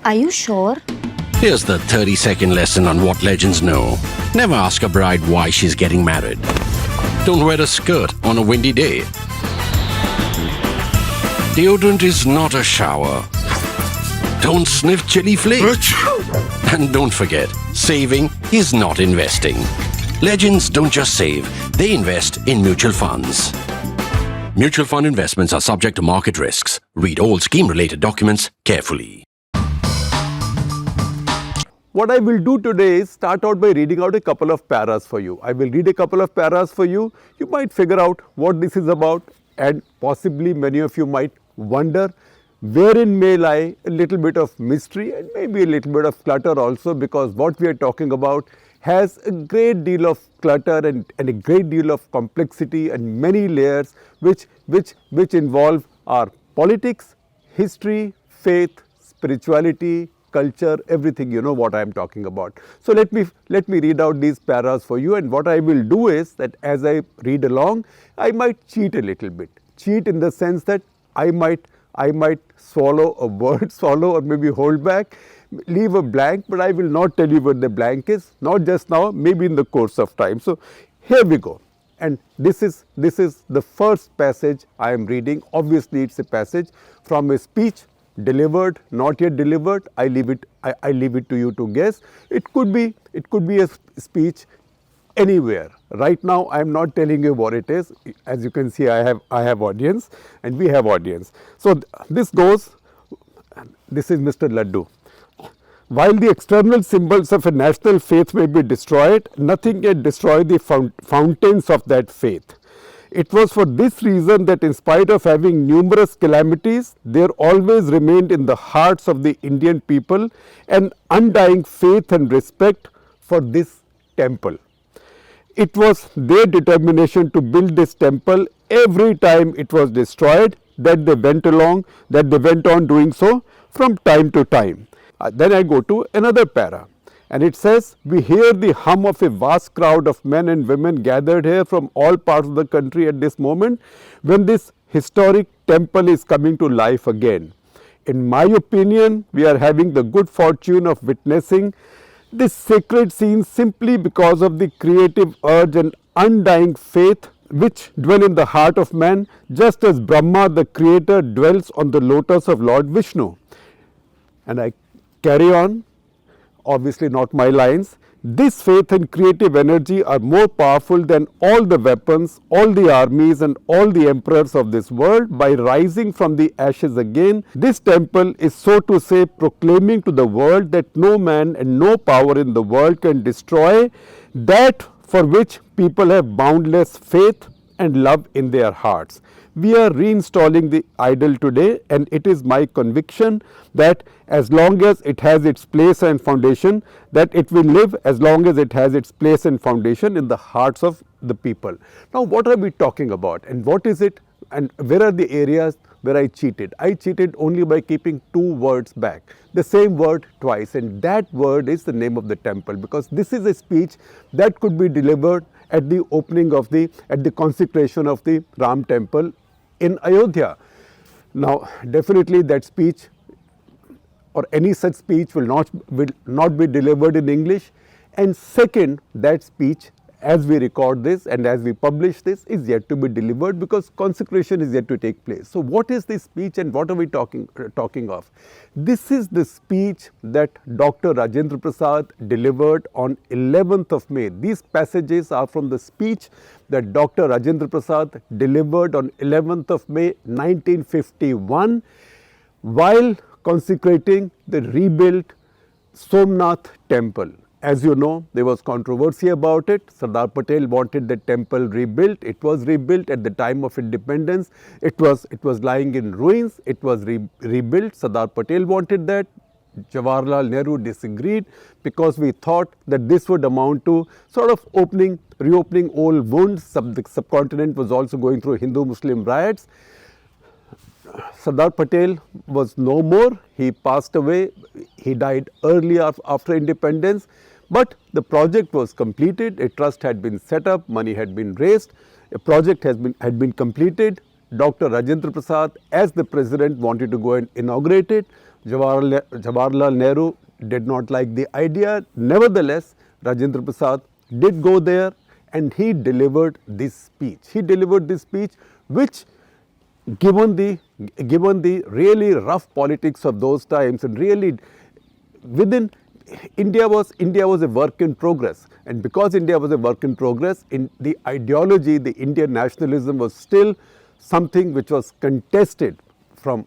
Are you sure? Here's the 30-second lesson on what legends know. Never ask a bride why she's getting married. Don't wear a skirt on a windy day. Deodorant is not a shower. Don't sniff chili flakes. And don't forget, saving is not investing. Legends don't just save, they invest in mutual funds. Mutual fund investments are subject to market risks. Read all scheme-related documents carefully. What I will do today is start out by reading out a couple of paras for you. I will read a couple of paras for you. You might figure out what this is about, and possibly many of you might wonder wherein may lie a little bit of mystery and maybe a little bit of clutter also, because what we are talking about has a great deal of clutter and a great deal of complexity and many layers which involve our politics, history, faith, spirituality, culture, everything. You know what I am talking about. So let me read out these paras for you, and what I will do is that as I read along, I might cheat a little bit. Cheat in the sense that I might swallow a word, or maybe hold back, leave a blank, but I will not tell you what the blank is, not just now, maybe in the course of time. So here we go. And this is the first passage I am reading. Obviously, it's a passage from a speech delivered, not yet delivered. I leave it to you to guess. It could be a speech anywhere. Right now, I am not telling you what it is. As you can see, I have audience, and we have audience. So this goes. This is Mr. Laddu. While the external symbols of a national faith may be destroyed, nothing can destroy the fountains of that faith. It was for this reason that in spite of having numerous calamities, there always remained in the hearts of the Indian people an undying faith and respect for this temple. It was their determination to build this temple every time it was destroyed that they went on doing so from time to time. Then I go to another para, and it says, we hear the hum of a vast crowd of men and women gathered here from all parts of the country at this moment when this historic temple is coming to life again. In my opinion, we are having the good fortune of witnessing this sacred scene simply because of the creative urge and undying faith which dwell in the heart of man, just as Brahma, the creator, dwells on the lotus of Lord Vishnu. And I carry on, obviously not my lines. This faith and creative energy are more powerful than all the weapons, all the armies and all the emperors of this world. By rising from the ashes again, this temple is, so to say, proclaiming to the world that no man and no power in the world can destroy that for which people have boundless faith and love in their hearts. We are reinstalling the idol today, and it is my conviction that as long as it has its place and foundation, that it will live as long as it has its place and foundation in the hearts of the people. Now, what are we talking about, and what is it, and where are the areas where I cheated? I cheated only by keeping two words back, the same word twice, and that word is the name of the temple, because this is a speech that could be delivered at the opening of the consecration of the Ram temple in Ayodhya. Now, definitely that speech or any such speech will not be delivered in English, and second, that speech, as we record this and as we publish this, is yet to be delivered because consecration is yet to take place. So what is this speech and what are we talking of? This is the speech that Dr. Rajendra Prasad delivered on 11th of May. These passages are from the speech that Dr. Rajendra Prasad delivered on 11th of May 1951 while consecrating the rebuilt Somnath temple. As you know, there was controversy about it. Sardar Patel wanted the temple rebuilt. It was rebuilt at the time of independence. It was lying in ruins. It was rebuilt. Sardar Patel wanted that. Jawaharlal Nehru disagreed because we thought that this would amount to sort of reopening old wounds. The subcontinent was also going through Hindu-Muslim riots. Sardar Patel was no more. He passed away. He died early after independence. But the project was completed. A trust had been set up. Money had been raised. A project had been completed. Dr. Rajendra Prasad, as the president, wanted to go and inaugurate it. Jawaharlal Nehru did not like the idea. Nevertheless, Rajendra Prasad did go there and he delivered this speech. He delivered this speech which, given the really rough politics of those times, and really within India was a work in progress, and because India was a work in progress, in the ideology, the Indian nationalism was still something which was contested from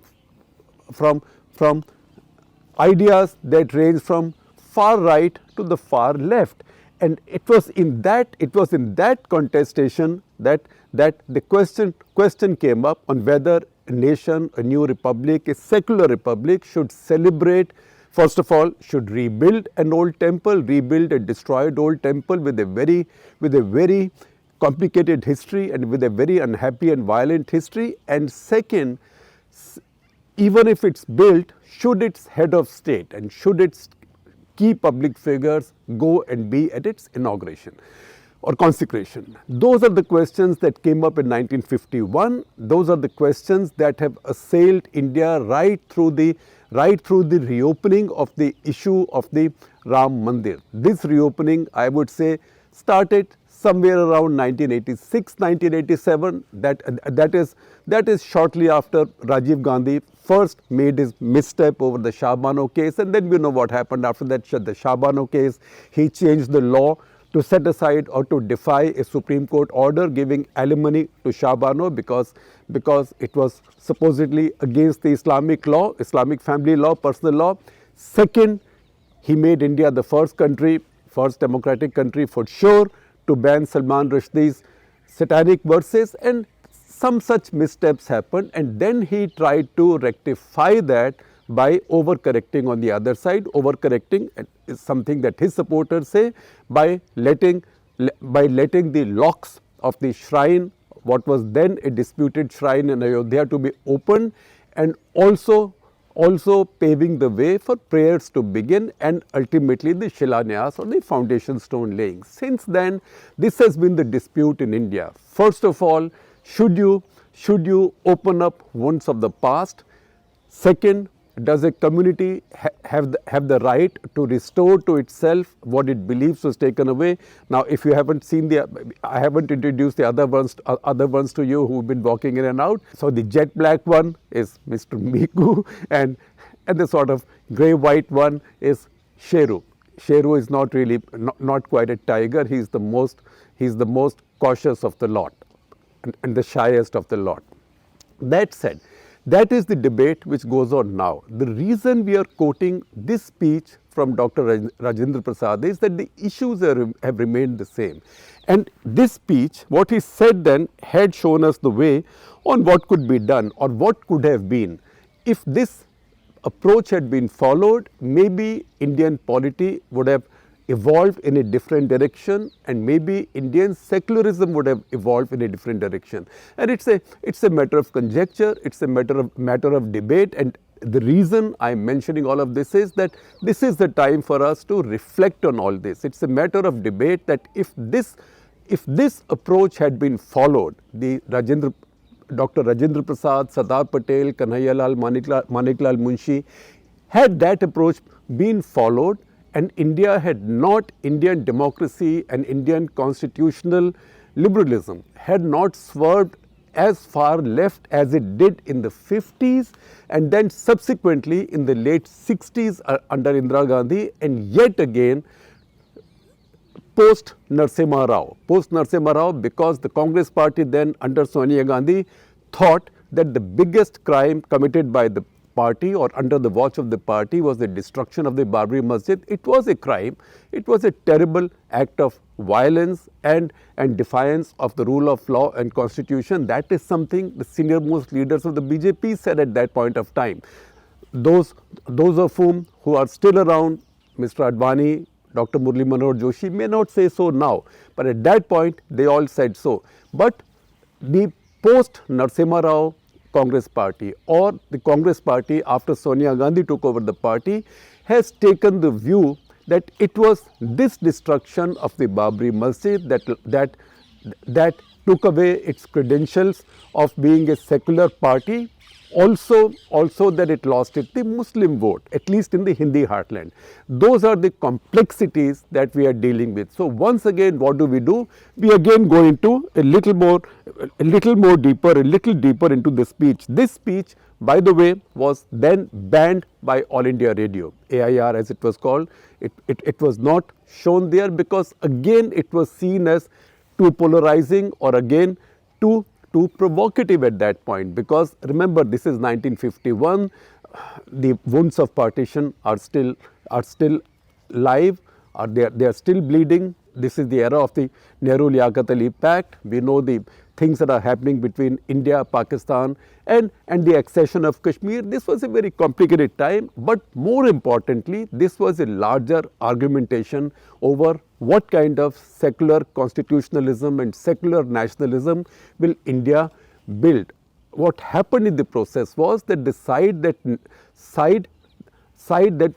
ideas that range from far right to the far left. And it was in that contestation that the question came up on whether a nation, a new republic, a secular republic should celebrate, first of all, should rebuild an old temple, rebuild a destroyed old temple with a very complicated history and with a very unhappy and violent history. And second, even if it's built, should its head of state and should its key public figures go and be at its inauguration or consecration? Those are the questions that came up in 1951. Those are the questions that have assailed India right through the reopening of the issue of the Ram Mandir. This reopening, I would say, started somewhere around 1986, 1987. That is shortly after Rajiv Gandhi first made his misstep over the Shah Bano case, and then we know what happened after that. The Shah Bano case, he changed the law to set aside or to defy a Supreme Court order giving alimony to Shah Bano because it was supposedly against the Islamic law, Islamic family law, personal law. Second, he made India the first democratic country for sure to ban Salman Rushdie's satanic verses, and some such missteps happened, and then he tried to rectify that by overcorrecting on the other side. Overcorrecting is something that his supporters say, by letting the locks of the shrine, what was then a disputed shrine in Ayodhya, to be opened, and also paving the way for prayers to begin, and ultimately the Shilanyas or the foundation stone laying. Since then, this has been the dispute in India. First of all, should you open up wounds of the past? Second, does a community have the right to restore to itself what it believes was taken away? Now, if you haven't seen I haven't introduced the other ones to you who've been walking in and out. So the jet black one is Mr. Miku, and the sort of grey white one is Sheru. Sheru is not quite a tiger. He's the most cautious of the lot, and the shyest of the lot. That said, that is the debate which goes on now. The reason we are quoting this speech from Dr. Rajendra Prasad is that the issues have remained the same. And this speech, what he said then, had shown us the way on what could be done or what could have been. If this approach had been followed, maybe Indian polity would have evolved in a different direction, and maybe Indian secularism would have evolved in a different direction. And it's a matter of conjecture, it's a matter of debate, and the reason I'm mentioning all of this is that this is the time for us to reflect on all this. It's a matter of debate that if this approach had been followed, Dr. Rajendra Prasad, Sardar Patel, Kanhaiyalal, Maniklal Munshi, had that approach been followed, and India had not, Indian democracy and Indian constitutional liberalism had not swerved as far left as it did in the 50s, and then subsequently in the late 60s under Indira Gandhi, and yet again post Narasimha Rao, because the Congress party then under Sonia Gandhi thought that the biggest crime committed by the party or under the watch of the party was the destruction of the Babri Masjid. It was a crime. It was a terrible act of violence and defiance of the rule of law and constitution. That is something the senior most leaders of the BJP said at that point of time. Those of whom who are still around, Mr. Advani, Dr. Murli Manohar Joshi, may not say so now, but at that point they all said so. But the post Narasimha Rao Congress party, or the Congress party after Sonia Gandhi took over the party, has taken the view that it was this destruction of the Babri Masjid that took away its credentials of being a secular party, Also that it lost the Muslim vote, at least in the Hindi heartland. Those are the complexities that we are dealing with. So once again, what do? We again go into a little deeper into the speech. This speech, by the way, was then banned by All India Radio, AIR as it was called. It was not shown there because again it was seen as too polarizing or again too provocative at that point, because remember, this is 1951, the wounds of partition are still live, or they are still bleeding. This is the era of the Nehru-Liaquat Ali Pact. We know the things that are happening between India, Pakistan and the accession of Kashmir. This was a very complicated time, but more importantly, this was a larger argumentation over what kind of secular constitutionalism and secular nationalism will India build. What happened in the process was that the side that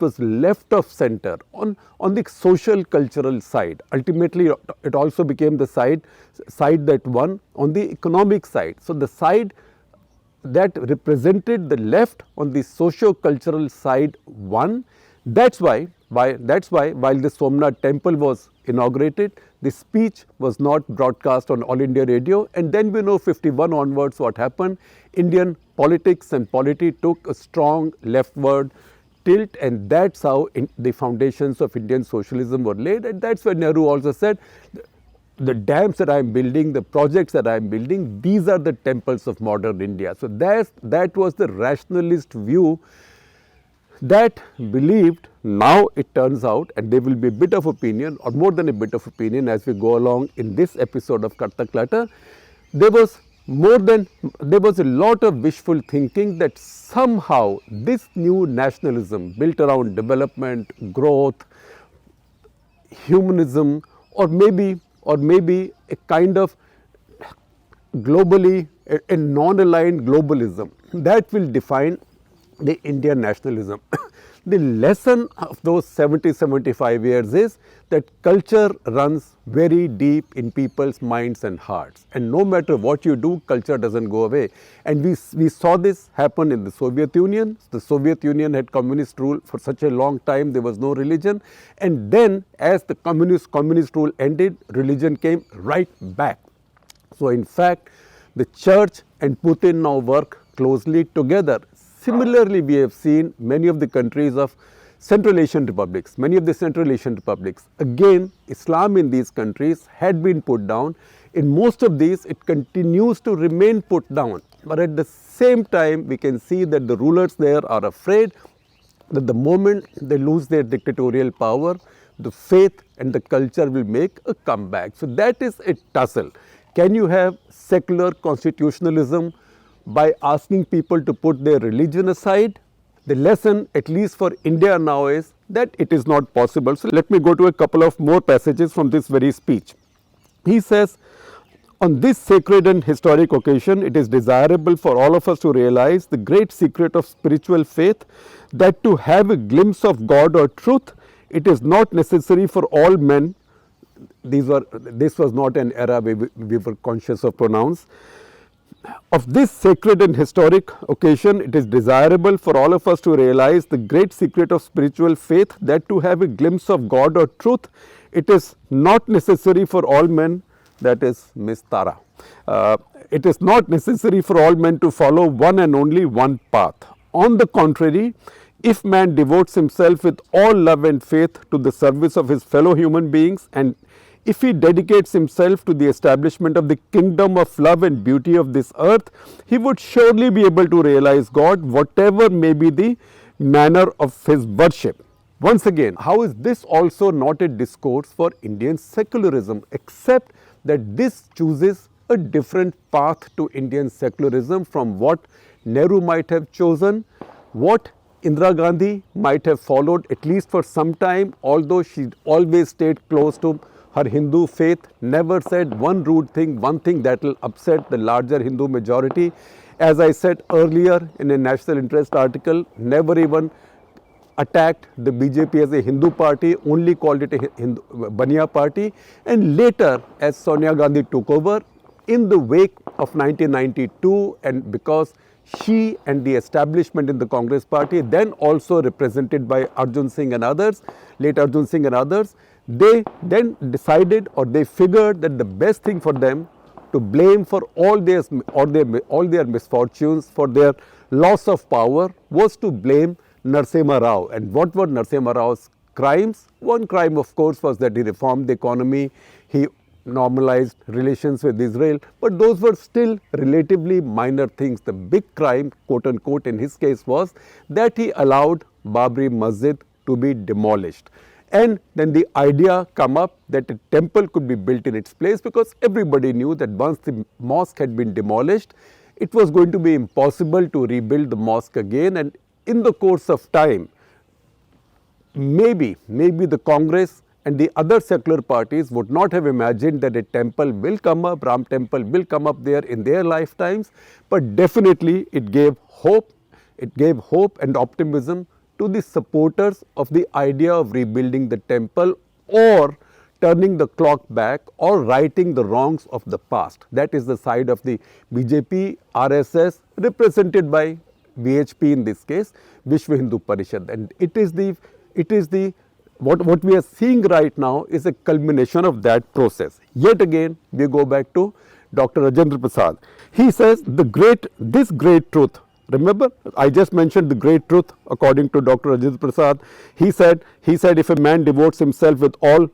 was left of center on the social cultural side, ultimately it also became the side that won on the economic side. So the side that represented the left on the socio-cultural side won. That's why while the Somnath temple was inaugurated, the speech was not broadcast on All India Radio, and then we know 51 onwards what happened. Indian politics and polity took a strong leftward tilt, and that's how the foundations of Indian socialism were laid. And that's why Nehru also said, the dams that I am building, the projects that I am building, these are the temples of modern India. So that was the rationalist view that believed. Now it turns out, and there will be a bit of opinion or more than a bit of opinion as we go along in this episode of Cut the Clutter, there was a lot of wishful thinking that somehow this new nationalism built around development, growth, humanism, or maybe a kind of globally, a non-aligned globalism, that will define the Indian nationalism. The lesson of those 70-75 years is that culture runs very deep in people's minds and hearts, and no matter what you do, culture doesn't go away. And we saw this happen in the Soviet Union. The Soviet Union had communist rule for such a long time, there was no religion, and then as the communist rule ended, religion came right back. So in fact, the church and Putin now work closely together. Similarly, we have seen many of the countries of Central Asian republics, again Islam in these countries had been put down. In most of these, it continues to remain put down, but at the same time we can see that the rulers there are afraid that the moment they lose their dictatorial power, the faith and the culture will make a comeback. So that is a tussle. Can you have secular constitutionalism by asking people to put their religion aside? The lesson, at least for India now, is that it is not possible. So let me go to a couple of more passages from this very speech. He says, on this sacred and historic occasion, it is desirable for all of us to realize the great secret of spiritual faith, that to have a glimpse of God or truth, it is not necessary for all men. This was not an era where we were conscious of pronouns. Of this sacred and historic occasion, it is desirable for all of us to realize the great secret of spiritual faith, that to have a glimpse of God or truth, it is not necessary for all men. That is Miss Tara. It is not necessary for all men to follow one and only one path. On the contrary, if man devotes himself with all love and faith to the service of his fellow human beings, and if he dedicates himself to the establishment of the kingdom of love and beauty of this earth, he would surely be able to realize God, whatever may be the manner of his worship. Once again, how is this also not a discourse for Indian secularism, except that this chooses a different path to Indian secularism from what Nehru might have chosen, what Indira Gandhi might have followed, at least for some time, although she always stayed close to her Hindu faith, never said one rude thing, one thing that will upset the larger Hindu majority. As I said earlier in a national interest article, never even attacked the BJP as a Hindu party, only called it a Hindu Baniya party. And later, as Sonia Gandhi took over, in the wake of 1992, and because she and the establishment in the Congress party, then also represented by Arjun Singh and others, late Arjun Singh and others, they then decided, or they figured, that the best thing for them to blame for all their misfortunes, for their loss of power, was to blame Narasimha Rao. And what were Narasimha Rao's crimes? One crime, of course, was that he reformed the economy, he normalized relations with Israel, but those were still relatively minor things. The big crime, quote unquote, in his case was that he allowed Babri Masjid to be demolished. And then the idea come up that a temple could be built in its place, because everybody knew that once the mosque had been demolished, it was going to be impossible to rebuild the mosque again. And in the course of time, maybe the Congress and the other secular parties would not have imagined that a temple will come up, Ram temple will come up there in their lifetimes, but definitely it gave hope and optimism to the supporters of the idea of rebuilding the temple, or turning the clock back, or righting the wrongs of the past. That is the side of the BJP, RSS, represented by VHP in this case, Vishwa Hindu Parishad. And what we are seeing right now is a culmination of that process. Yet again, we go back to Dr. Rajendra Prasad. He says this great truth. Remember, I just mentioned the great truth according to Dr. Rajendra Prasad. He said, if a man devotes himself with all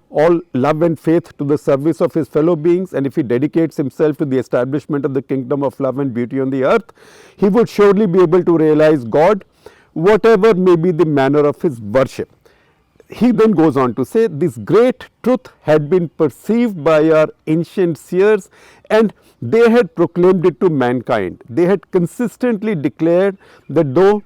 love and faith to the service of his fellow beings, and if he dedicates himself to the establishment of the kingdom of love and beauty on the earth, he would surely be able to realize God, whatever may be the manner of his worship. He then goes on to say, this great truth had been perceived by our ancient seers, and they had proclaimed it to mankind. They had consistently declared that though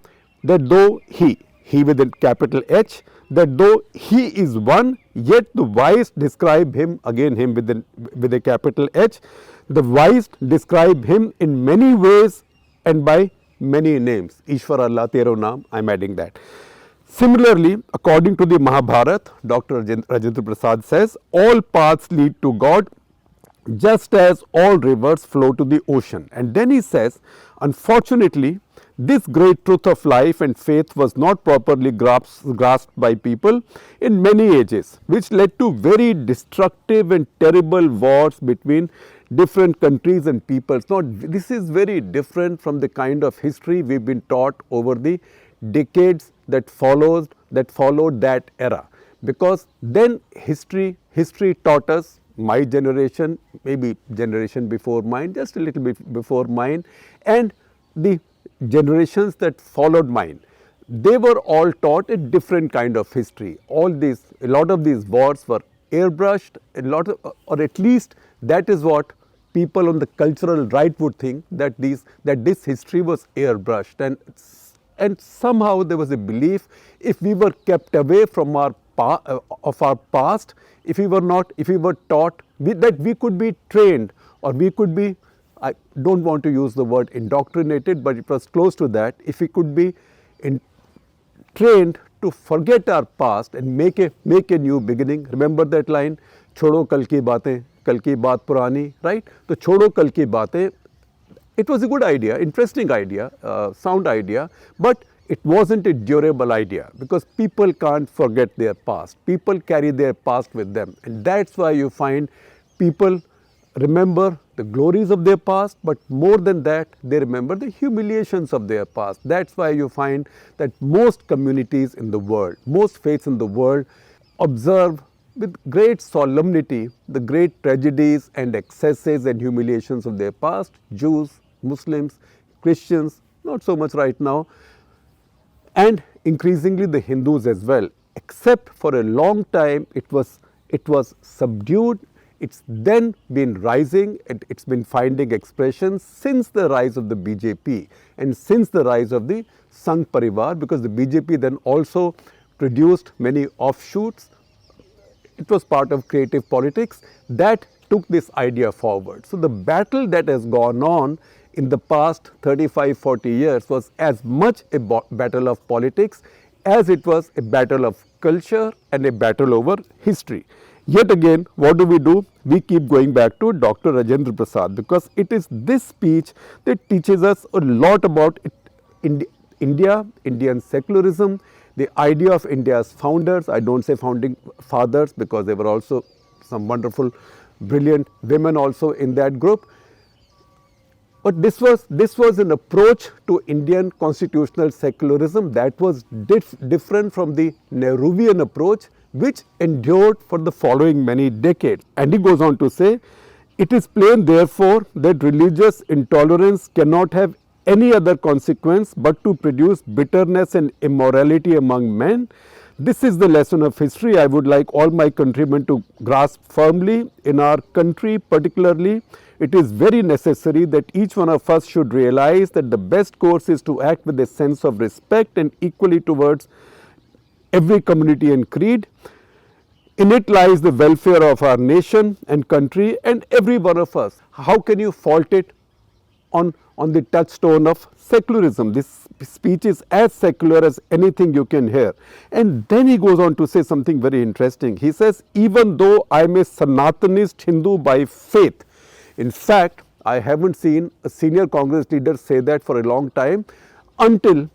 he with a capital H, that though he is one, yet the wise describe him, again him with a capital H, the wise describe him in many ways and by many names. Ishwar Allah Tero Naam, I am adding that. Similarly, according to the Mahabharata, Dr. Rajendra Prasad says, all paths lead to God, just as all rivers flow to the ocean. And then he says, unfortunately, this great truth of life and faith was not properly grasped by people in many ages, which led to very destructive and terrible wars between different countries and peoples. Now, this is very different from the kind of history we've been taught over the decades that followed that era, because then history taught us, my generation, maybe generation before mine, just a little bit before mine, and the generations that followed mine, they were all taught a different kind of history. A lot of these wars were airbrushed, or at least that is what people on the cultural right would think, that this history was airbrushed, and somehow there was a belief, if we were kept away from our past, if we were taught that we could be trained, or we could be, I don't want to use the word indoctrinated, but it was close to that, if we could be trained to forget our past and make a new beginning. Remember that line, छोड़ो कल की बातें, कल की बात पुरानी, right? तो छोड़ो कल की बातें. It was a good idea, interesting idea, sound idea, but it wasn't a durable idea, because people can't forget their past. People carry their past with them, and that's why you find people remember the glories of their past, but more than that, they remember the humiliations of their past. That's why you find that most communities in the world, most faiths in the world observe with great solemnity the great tragedies and excesses and humiliations of their past. Jews, Muslims, Christians, not so much right now, and increasingly the Hindus as well, except for a long time it was subdued. It's then been rising, and it's been finding expression since the rise of the BJP and since the rise of the Sangh Parivar, because the BJP then also produced many offshoots. It was part of creative politics that took this idea forward. So the battle that has gone on in the past 35-40 years was as much a battle of politics as it was a battle of culture and a battle over history. Yet again, what do? We keep going back to Dr. Rajendra Prasad, because it is this speech that teaches us a lot about India, Indian secularism, the idea of India's founders. I don't say founding fathers, because there were also some wonderful, brilliant women also in that group. But this was an approach to Indian constitutional secularism that was different from the Nehruvian approach, which endured for the following many decades. And he goes on to say, it is plain therefore that religious intolerance cannot have any other consequence but to produce bitterness and immorality among men. This is the lesson of history I would like all my countrymen to grasp firmly. In our country particularly, it is very necessary that each one of us should realize that the best course is to act with a sense of respect and equally towards every community and creed. In it lies the welfare of our nation and country and every one of us. How can you fault it on the touchstone of secularism? This speech is as secular as anything you can hear. And then he goes on to say something very interesting. He says, even though I am a Sanatanist Hindu by faith, in fact, I haven't seen a senior Congress leader say that for a long time, until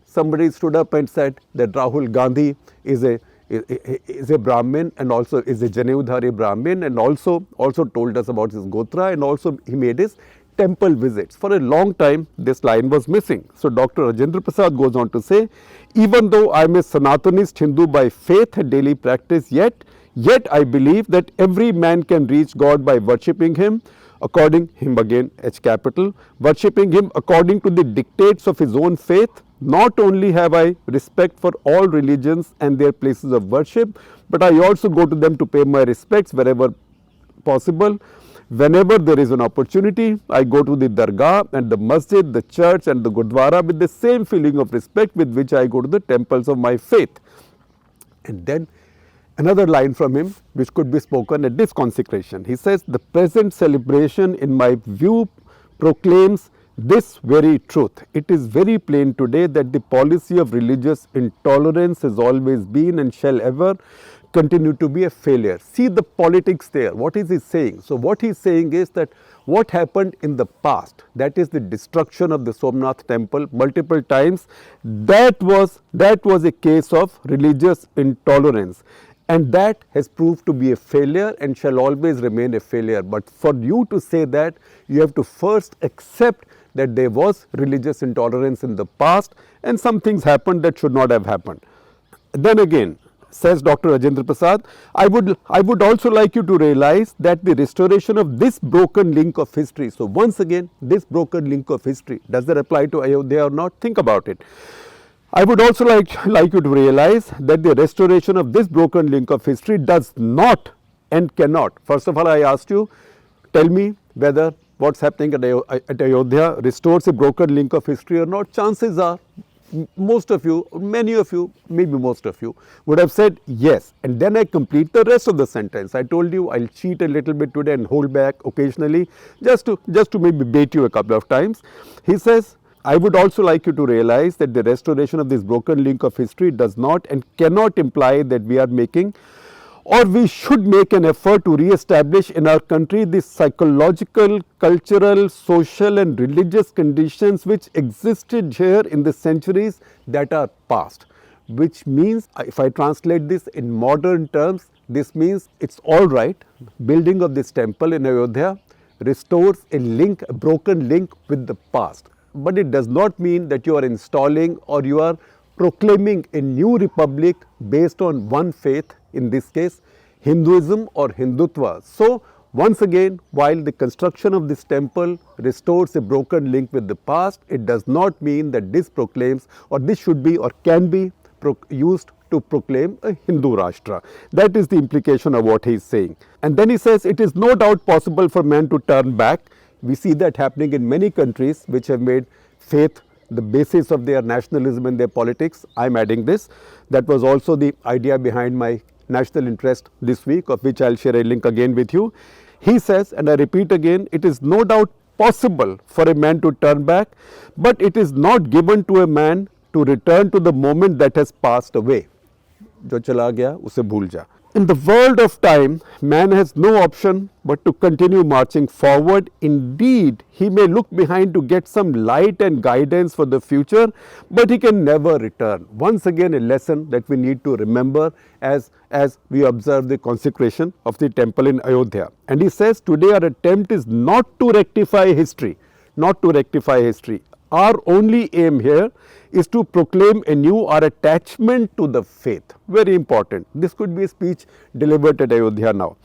somebody stood up and said that Rahul Gandhi is a Brahmin and also is a Janeudhari Brahmin, and also told us about his Gotra, and also he made his temple visits. For a long time, this line was missing. So Dr. Rajendra Prasad goes on to say, even though I am a Sanatanist Hindu by faith and daily practice, yet I believe that every man can reach God by worshipping him according, him again, H capital, worshipping him according to the dictates of his own faith. Not only have I respect for all religions and their places of worship, but I also go to them to pay my respects wherever possible. Whenever there is an opportunity, I go to the Dargah and the Masjid, the church and the Gurdwara with the same feeling of respect with which I go to the temples of my faith. And then another line from him which could be spoken at this consecration. He says, the present celebration in my view proclaims this very truth. It is very plain today that the policy of religious intolerance has always been and shall ever continue to be a failure. See the politics there. What is he saying? So what he is saying is that what happened in the past, that is the destruction of the Somnath temple multiple times, that was a case of religious intolerance. And that has proved to be a failure and shall always remain a failure. But for you to say that, you have to first accept that there was religious intolerance in the past and some things happened that should not have happened. Then again, says Dr. Rajendra Prasad, I would also like you to realize that the restoration of this broken link of history. So once again, this broken link of history, does that apply to Ayodhya or not? Think about it. I would also like you to realize that the restoration of this broken link of history does not and cannot. First of all, I asked you, tell me whether what's happening at Ayodhya restores a broken link of history or not. Chances are, most of you, many of you, maybe most of you would have said yes. And then I complete the rest of the sentence. I told you I'll cheat a little bit today and hold back occasionally just to maybe bait you a couple of times. He says, I would also like you to realize that the restoration of this broken link of history does not and cannot imply that we are making or we should make an effort to re-establish in our country the psychological, cultural, social and religious conditions which existed here in the centuries that are past. Which means, if I translate this in modern terms, this means it's all right, building of this temple in Ayodhya restores a link, a broken link with the past. But it does not mean that you are installing or you are proclaiming a new republic based on one faith, in this case Hinduism or Hindutva. So once again, while the construction of this temple restores a broken link with the past, it does not mean that this proclaims or this should be or can be used to proclaim a Hindu Rashtra. That is the implication of what he is saying. And then he says, it is no doubt possible for man to turn back. We see that happening in many countries which have made faith the basis of their nationalism and their politics. I am adding this. That was also the idea behind my national interest this week, of which I will share a link again with you. He says, and I repeat again, it is no doubt possible for a man to turn back, but it is not given to a man to return to the moment that has passed away. जो चला गया उसे भूल जा. In the world of time, man has no option but to continue marching forward. Indeed, he may look behind to get some light and guidance for the future, but he can never return. Once again, a lesson that we need to remember as we observe the consecration of the temple in Ayodhya. And he says, today our attempt is not to rectify history, not to rectify history. Our only aim here is to proclaim anew our attachment to the faith. Very important. This could be a speech delivered at Ayodhya now.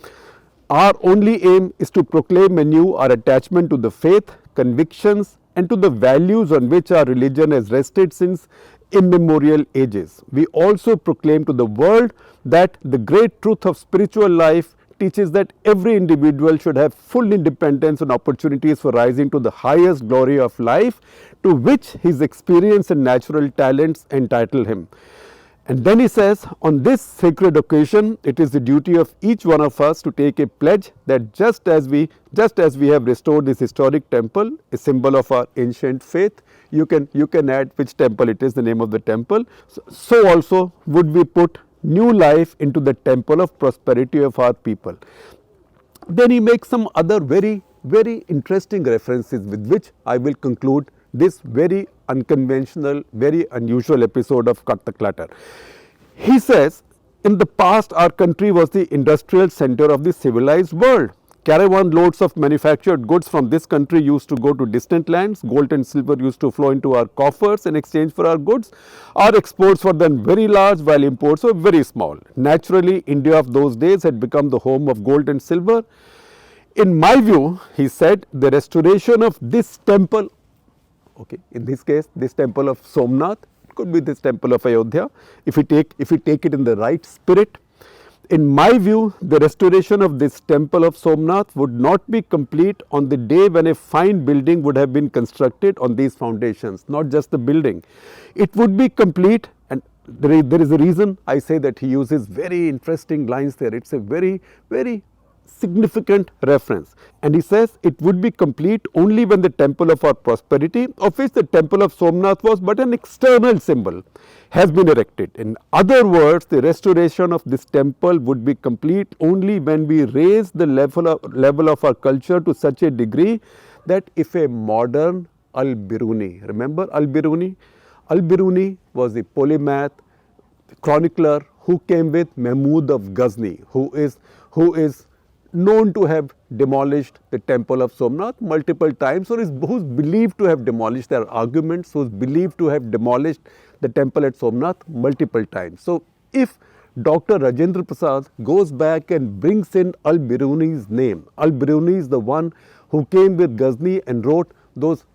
Our only aim is to proclaim anew our attachment to the faith, convictions, and to the values on which our religion has rested since immemorial ages. We also proclaim to the world that the great truth of spiritual life teaches that every individual should have full independence and opportunities for rising to the highest glory of life, to which his experience and natural talents entitle him. And then he says, on this sacred occasion, it is the duty of each one of us to take a pledge that just as we have restored this historic temple, a symbol of our ancient faith, you can add which temple it is, the name of the temple. So also would we put new life into the temple of prosperity of our people. Then he makes some other very interesting references with which I will conclude this very unconventional, very unusual episode of Cut the Clutter. He says, in the past our country was the industrial center of the civilized world. Caravan loads of manufactured goods from this country used to go to distant lands. Gold and silver used to flow into our coffers in exchange for our goods. Our exports were then very large while imports were very small. Naturally, India of those days had become the home of gold and silver. In my view, he said, the restoration of this temple, okay, in this case, this temple of Somnath, could be this temple of Ayodhya, if we take it in the right spirit. In my view, the restoration of this temple of Somnath would not be complete on the day when a fine building would have been constructed on these foundations, not just the building. It would be complete, and there is a reason I say that he uses very interesting lines there. It's a very significant reference. And he says it would be complete only when the temple of our prosperity, of which the temple of Somnath was but an external symbol, has been erected. In other words, the restoration of this temple would be complete only when we raise the level of our culture to such a degree that if a modern Al-Biruni, remember Al-Biruni? Al-Biruni was the polymath, chronicler who came with Mahmud of Ghazni, who is known to have demolished the temple of Somnath multiple times, or who's believed to have demolished, there are arguments, who's believed to have demolished the temple at Somnath multiple times. So if Dr. Rajendra Prasad goes back and brings in Al-Biruni's name, Al-Biruni is the one who came with Ghazni and wrote those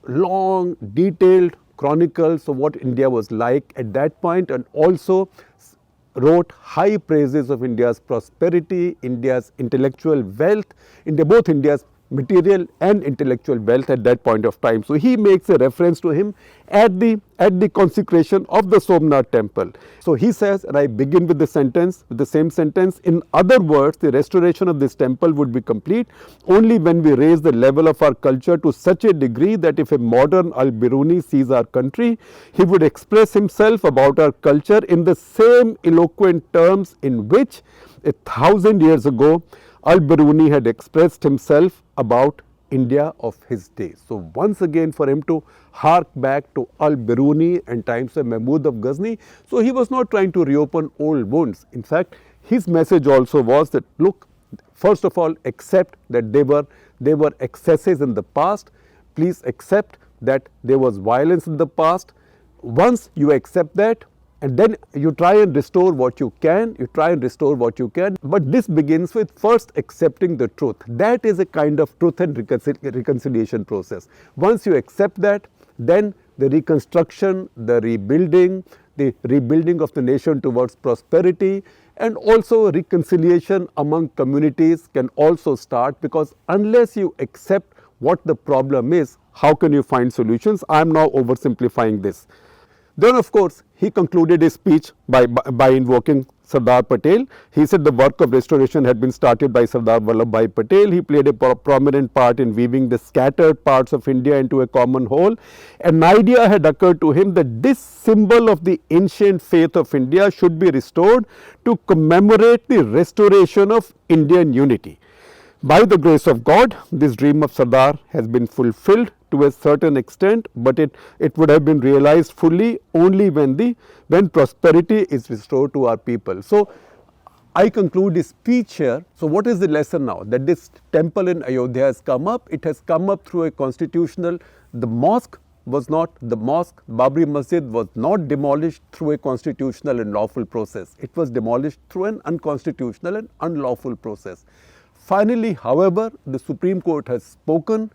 long detailed chronicles of what India was like at that point, and also wrote high praises of India's prosperity, India's intellectual wealth, both India's material and intellectual wealth at that point of time. So he makes a reference to him at the consecration of the Somnath temple. So he says, and I begin with the same sentence, in other words, the restoration of this temple would be complete only when we raise the level of our culture to such a degree that if a modern Al-Biruni sees our country, he would express himself about our culture in the same eloquent terms in which 1,000 years ago Al-Biruni had expressed himself about India of his day. So once again, for him to hark back to Al-Biruni and times of Mahmud of Ghazni, so he was not trying to reopen old wounds. In fact, his message also was that, look, first of all, accept that there were excesses in the past. Please accept that there was violence in the past. Once you accept that, and then you try and restore what you can, but this begins with first accepting the truth. That is a kind of truth and reconciliation process. Once you accept that, then the reconstruction, the rebuilding of the nation towards prosperity, and also reconciliation among communities can also start, because unless you accept what the problem is, how can you find solutions? I am now oversimplifying this. Then of course, he concluded his speech by invoking Sardar Patel. He said the work of restoration had been started by Sardar Vallabhbhai Patel. He played a prominent part in weaving the scattered parts of India into a common whole. An idea had occurred to him that this symbol of the ancient faith of India should be restored to commemorate the restoration of Indian unity. By the grace of God, this dream of Sardar has been fulfilled to a certain extent, but it would have been realized fully only when prosperity is restored to our people. So, I conclude this speech here. So, what is the lesson now? That this temple in Ayodhya has come up. It has come up through a constitutional, the mosque, Babri Masjid was not demolished through a constitutional and lawful process. It was demolished through an unconstitutional and unlawful process. Finally, however, the Supreme Court has spoken.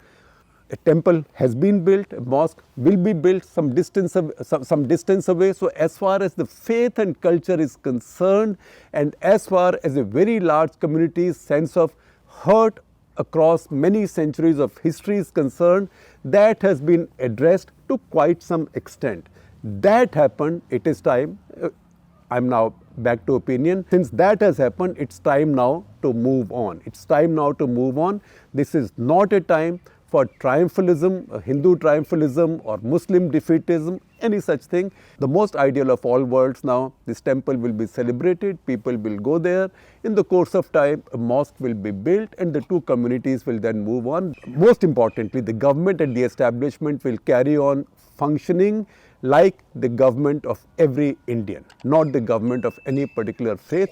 A temple has been built, a mosque will be built some distance away. So, as far as the faith and culture is concerned, and as far as a very large community's sense of hurt across many centuries of history is concerned, that has been addressed to quite some extent. That happened, it is time. I am now back to opinion. Since that has happened, it's time now to move on. It's time now to move on. This is not a time for triumphalism, Hindu triumphalism or Muslim defeatism, any such thing. The most ideal of all worlds now, this temple will be celebrated, people will go there. In the course of time, a mosque will be built and the two communities will then move on. Most importantly, the government and the establishment will carry on functioning like the government of every Indian, not the government of any particular faith.